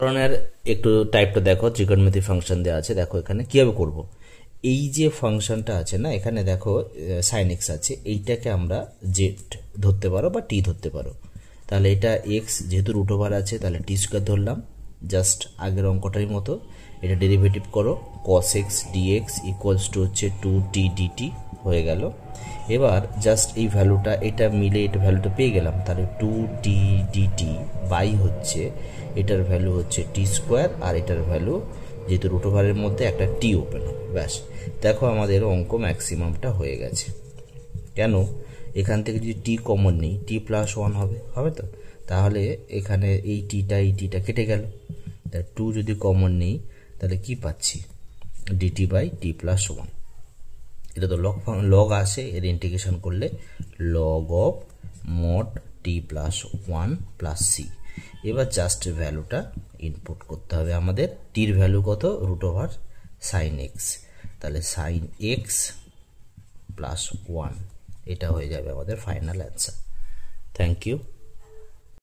ধরনের একটু টাইপটা দেখো, ত্রিকোণমিতি ফাংশন দেওয়া আছে। দেখো এখানে কিভাবে করব। এই যে ফাংশনটা আছে না, এখানে দেখো সাইন এক্স আছে, এইটাকে আমরা জেড ধরতে পারো বা টি ধরতে পারো। তাহলে এটা এক্স যেহেতু রুট ওভার আছে, তাহলে টি স্কোয়ার ধরলাম, জাস্ট আগের অঙ্কটারই মতো। এটা ডেরিভেটিভ করো, cos x dx equals to হচ্ছে 2t dt হয়ে গেল। এবার জাস্ট এই ভ্যালুটা এটা মিলে এটা ভ্যালুটা পেয়ে গেলাম। তাহলে 2t dt বাই হচ্ছে এটার ভ্যালু হচ্ছে টি স্কোয়ার, আর এটার ভ্যালু যেহেতু রুট ওভারের মধ্যে একটা টি ওপেন হবে। ব্যাস, দেখো আমাদের অঙ্ক ম্যাক্সিমামটা হয়ে গেছে। কেন? এখান থেকে যদি টি কমন নেই, টি প্লাস ওয়ান হবে, হবে তো? তাহলে এখানে এই টিটা কেটে গেল। তা 2 যদি কমন নেই, তাহলে কি পাচ্ছি? DT by T plus one. এটা তো লগ আসে, এর ইন্টিগ্রেশন করলে log of mod T plus one plus C. এবার জাস্ট ভ্যালুটা ইনপুট করতে হবে আমাদের। টির ভ্যালু কত? Root over sine X. তাহলে সাইন এক্স প্লাস ওয়ান, এটা হয়ে যাবে আমাদের ফাইনাল অ্যান্সার। Thank you.